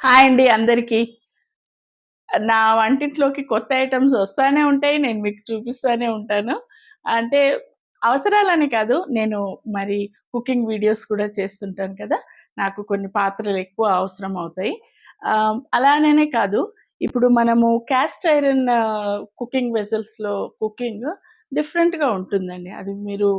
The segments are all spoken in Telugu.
హాయ్ అండి అందరికీ. నా వంటింట్లోకి కొత్త ఐటెమ్స్ వస్తానే ఉంటాయి. నేను మీకు చూపిస్తానే ఉంటాను. అంటే అవసరాలని కాదు. నేను మరి కుకింగ్ వీడియోస్ కూడా చేస్తుంటాను కదా! నాకు కొన్ని పాత్రలు ఎక్కువ అవసరం అవుతాయి. అలాననే కాదు. ఇప్పుడు మనము క్యాస్ట్ ఐరన్ కుకింగ్ వెసల్స్‌లో కుకింగ్ డిఫరెంట్‌గా ఉంటుందండి. అది మీరు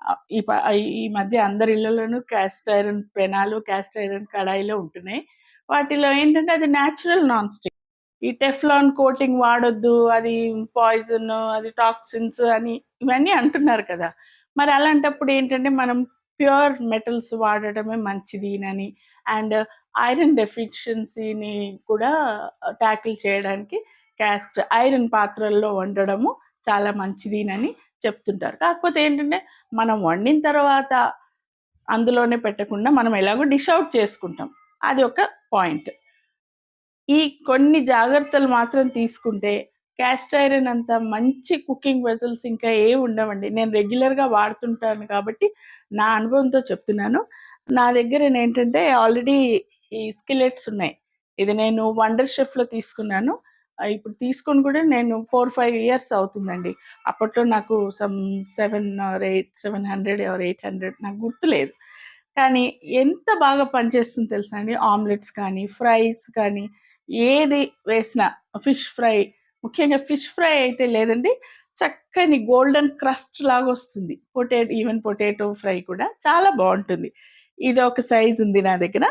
ఆహ్, ఈ ప ఈ మధ్య అందరి ఇళ్లలోనూ క్యాస్ట్ ఐరన్ పెనాలు, క్యాస్ట్ ఐరన్ కడాయిలే ఉంటున్నాయి. వాటిలో ఏంటంటే అది నేచురల్ నాన్ స్టిక్. ఈ టెఫ్లాన్ కోటింగ్ వాడొద్దు. అది పాయిజన్, అది టాక్సిన్స్ అని ఇవన్నీ అంటున్నారు కదా! మరి అలాంటప్పుడు ఏంటంటే మనం ప్యూర్ మెటల్స్ వాడడమే మంచిదినని అండ్ ఐరన్ డెఫిషియన్సీని కూడా టాకిల్ చేయడానికి క్యాస్ట్ ఐరన్ పాత్రల్లో వండడము చాలా మంచిదినని చెప్తుంటారు. కాకపోతే ఏంటంటే మనం వండిన తర్వాత అందులోనే పెట్టకుండా మనం ఎలాగో డిష్ ఔట్ చేసుకుంటాం. అది ఒక పాయింట్. ఈ కొన్ని జాగ్రత్తలు మాత్రం తీసుకుంటే క్యాస్ట్ ఐరన్ అంత మంచి కుకింగ్ వెసల్స్ ఇంకా ఏవి ఉండవండి. నేను రెగ్యులర్‌గా వాడుతుంటాను కాబట్టి నా అనుభవంతో చెప్తున్నాను. నా దగ్గరేంటంటే ఆల్రెడీ ఈ స్కిల్లెట్స్ ఉన్నాయి. ఇది నేను వండర్ షెఫ్‌లో తీసుకున్నాను. ఇప్పుడు తీసుకొని కూడా నేను 4, 5 ఇయర్స్ అవుతుందండి. అప్పట్లో నాకు 7 ఆర్ 700 ఆర్ 800 నాకు గుర్తులేదు. కానీ ఎంత బాగా పనిచేస్తుందో తెలుసా అండి. ఆమ్లెట్స్ కానీ, ఫ్రైస్ కానీ ఏది వేసినా ఫిష్ ఫ్రై, ముఖ్యంగా ఫిష్ ఫ్రై అయితే లేదండి చక్కని గోల్డెన్ క్రస్ట్ లాగొస్తుంది. ఈవెన్ పొటాటో ఫ్రై కూడా చాలా బావుంటుంది. ఇదొక సైజ్ ఉంది నా దగ్గర.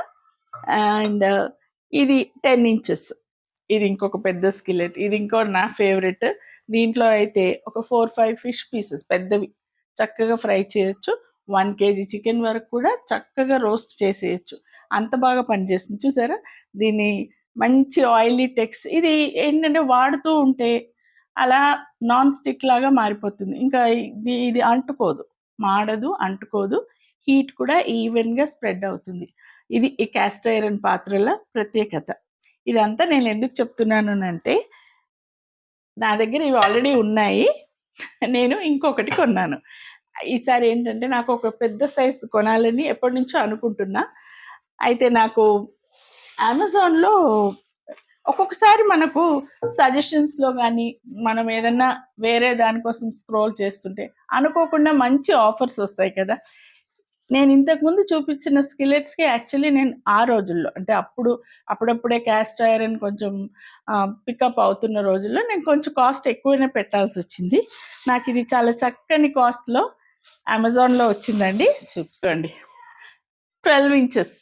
అండ్ ఇది 10 ఇంచెస్. ఇది ఇంకొక పెద్ద స్కిల్లెట్. ఇది ఇంకో నా ఫేవరెట్. దీంట్లో అయితే ఒక 4, 5 ఫిష్ పీసెస్ పెద్దవి చక్కగా ఫ్రై చేయొచ్చు. 1 కేజీ చికెన్ వరకు కూడా చక్కగా రోస్ట్ చేసేయొచ్చు. అంత బాగా పనిచేస్తుంది. చూసారా? దీన్ని మంచి ఆయిలీ ఇది ఏంటంటే వాడుతూ ఉంటే అలా నాన్ స్టిక్ లాగా మారిపోతుంది. ఇంకా ఇది అంటుకోదు. మాడదు, అంటుకోదు. హీట్ కూడా ఈవెన్‌గా స్ప్రెడ్ అవుతుంది. ఇది ఈ కాస్ట్ ఐరన్ పాత్రల ప్రత్యేకత. ఇదంతా నేనెందుకు చెప్తున్నాననంటే, నా దగ్గర ఇవి ఆల్రెడీ ఉన్నాయి. నేను ఇంకొకటి కొన్నాను. ఈసారి ఏంటంటే, నాకొక పెద్ద సైజ్ కొనాలని ఎప్పటినుంచో అనుకుంటున్నా. అయితే నాకు అమెజాన్‌లో ఒక్కొక్కసారి మనకు సజెషన్స్‌లో గాని, మనం ఏదన్నా వేరే దాని కోసం స్క్రోల్ చేస్తుంటే, అనుకోకుండా మంచి ఆఫర్స్ ఒస్తాయి కదా! నేను ఇంతకుముందు చూపించిన స్కిల్లెట్స్‌కి యాక్చువల్లీ నేను ఆ రోజుల్లో అంటే అప్పుడప్పుడే క్యాస్ట్ ఐరన్ కొంచెం పికప్ అవుతున్న రోజుల్లో నేను కొంచెం కాస్ట్ ఎక్కువనే పెట్టాల్సొచ్చింది. నాకిది చాలా చక్కని కాస్ట్‌లో అమెజాన్‌లో వచ్చిందండి. చూసుకోండి. 12 ఇంచెస్.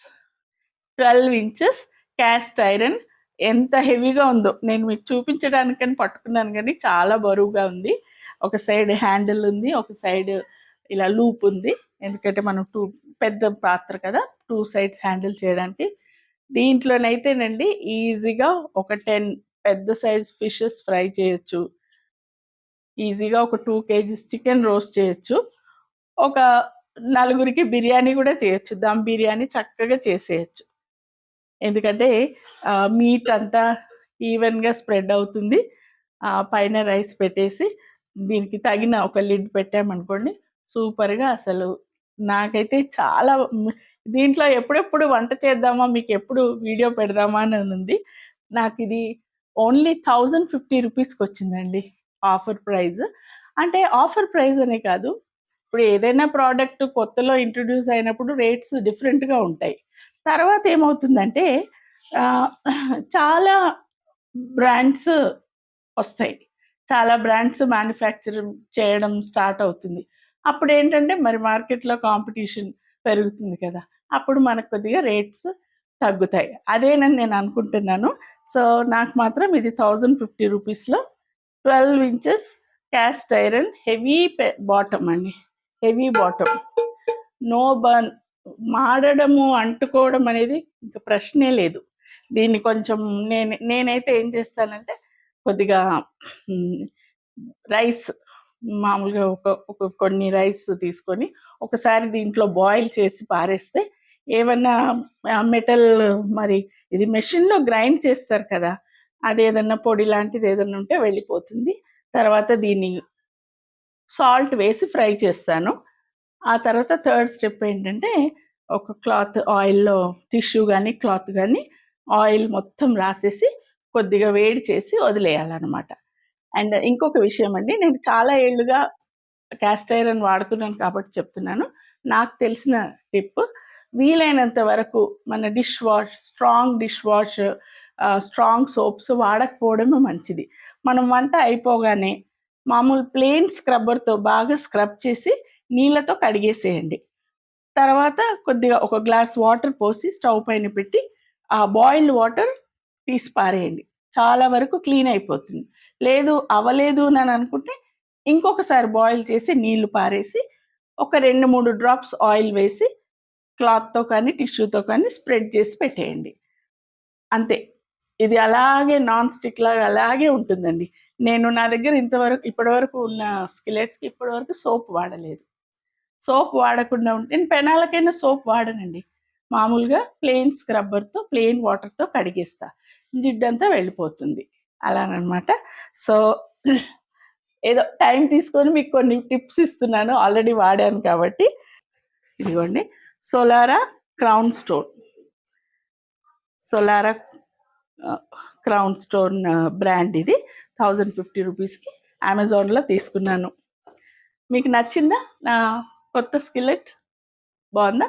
12 ఇంచెస్ క్యాస్ట్ ఐరన్ ఎంత హెవీగా ఉందో. నేను మీకు చూపించడానికని పట్టుకున్నాను గానీ, చాలా బరువుగా ఉంది. ఒక సైడ్ హ్యాండిల్ ఉంది. ఒక సైడ్ ఇలా లూప్ ఉంది. ఎందుకంటే మనం పెద్ద పాత్ర కదా! 2 సైడ్స్ హ్యాండిల్ చేయడానికి. దీంట్లోనైతేనండి ఈజీగా ఒక 10 పెద్ద సైజ్ ఫిషెస్ ఫ్రై చేయొచ్చు. ఈజీగా ఒక 2 కేజీస్ చికెన్ రోస్ట్ చేయొచ్చు. ఒక నలుగురికి బిర్యానీ గూడా చేయొచ్చు. దమ్ బిర్యానీ చక్కగా చేసేయొచ్చు. ఎందుకంటే మీట్ అంతా ఈవెన్‌గా స్ప్రెడ్ అవుతుంది. పైన రైస్ పెట్టేసి దీనికి తగిన ఒక లిడ్ పెట్టామనుకోండి సూపర్‌గా అసలు నాకైతే చాలా దీంట్లో ఎప్పుడెప్పుడు వంట చేద్దామా, మీకెప్పుడు వీడియో పెడదామా అని ఉంది. నాకిది ఓన్లీ రూ. 1050కొచ్చిందండి ఆఫర్ ప్రైస్. అంటే ఆఫర్ ప్రైస్ అనే కాదు. ఇప్పుడు ఏదైనా ప్రొడక్ట్ కొత్తలో ఇంట్రొడ్యూస్ అయినప్పుడు రేట్స్ డిఫరెంట్‌గా ఉంటాయి. తర్వాత ఏమవుతుందంటే ఆహ్, చాలా బ్రాండ్స్ ఒస్తాయి. చాలా బ్రాండ్స్ మ్యానుఫ్యాక్చర్ చేయడం స్టార్ట్ అవుతుంది. అప్పుడేంటంటే మరి మార్కెట్‌లో కాంపిటీషన్ పెరుగుతుంది కదా! అప్పుడు మనకు కొద్దిగా రేట్స్ తగ్గుతాయి. అదేనని నేను అనుకుంటున్నాను. సో, నాకు మాత్రం ఇది రూ. 1050లో 12 inches cast iron heavy bottom అండి. Heavy bottom. No burn. మాడడము, అంటుకోవడం అనేది ఇంక ప్రశ్నే లేదు. దీన్ని కొంచెం నేనైతే ఏం చేస్తానంటే కొద్దిగా హ్మ్, రైస్ మామూలుగా ఒక కొన్ని రైస్ తీసుకొని ఒకసారి దీంట్లో బాయిల్ చేసి పారేస్తే ఏమన్నా మెటల్ మరి ఇది మెషిన్‌లో గ్రైండ్ చేస్తారు కదా! అదేదన్నా పొడి లాంటిది ఏదన్నా ఉంటే వెళ్ళిపోతుంది. తర్వాత దీన్ని సాల్ట్ వేసి ఫ్రై చేస్తాను. ఆ తర్వాత థర్డ్ స్టెప్ ఏంటంటే, ఒక క్లాత్ ఆయిల్‌లో టిష్యూ గాని, క్లాత్ గాని ఆయిల్ మొత్తం రాసేసి కొద్దిగా వేడి చేసి వదిలేయాలన్నమాట. అండ్ ఇంకొక విషయం అండి, నేను చాలా ఏళ్లుగా క్యాస్ట్ ఐరన్ వాడుతున్నాను కాబట్టి చెప్తున్నాను. నాకు తెలిసిన టిప్, వీలైనంత వరకు మన strong dishwash, strong soaps వాడకపోవడమే మంచిది. మనం వంట అయిపోగానే మామూలు ప్లెయిన్ స్క్రబ్బర్‌తో బాగా స్క్రబ్ చేసి నీళ్ళతో కడిగేసేయండి. తర్వాత కొద్దిగా ఒక గ్లాస్ వాటర్ పోసి స్టవ్ పైన పెట్టి, ఆ బాయిల్డ్ వాటర్ తీసి పారేయండి. చాలా వరకు క్లీన్ అయిపోతుంది. లేదు అవ్వలేదు అని అనుకుంటే ఇంకొకసారి బాయిల్ చేసి నీళ్లు పారేసి ఒక 2, 3 డ్రాప్స్ ఆయిల్ వేసి క్లాత్‌తో కానీ, టిష్యూతో కానీ స్ప్రెడ్ చేసి పెట్టేయండి. అంతే. ఇది అలాగే నాన్ స్టిక్ లాగా అలాగే ఉంటుందండి. నేను నా దగ్గర ఇప్పటివరకు ఉన్న స్కిల్లెట్స్‌కి ఇప్పటివరకు సోప్ వాడలేదు. సోప్ వాడకుండా ఉంటే నేను పెనాలకైనా సోప్ వాడనండి. మామూలుగా ప్లెయిన్ స్క్రబ్బర్‌తో, ప్లెయిన్ వాటర్‌తో కడిగేస్తా. జిడ్డంతా వెళ్ళిపోతుంది. అలాననమాట. సో, ఏదో టైం తీసుకొని మీకు కొన్ని టిప్స్ ఇస్తున్నాను. ఆల్రెడీ వాడాను కాబట్టి. ఇదిగోండి Solara Crown Stone. Solara Crown Stone brand ఇది. 1050 రూపీస్‌కి అమెజాన్‌లో తీసుకున్నాను. మీకు నచ్చిందా నా కొత్త స్కిల్లెట్? బావుందా?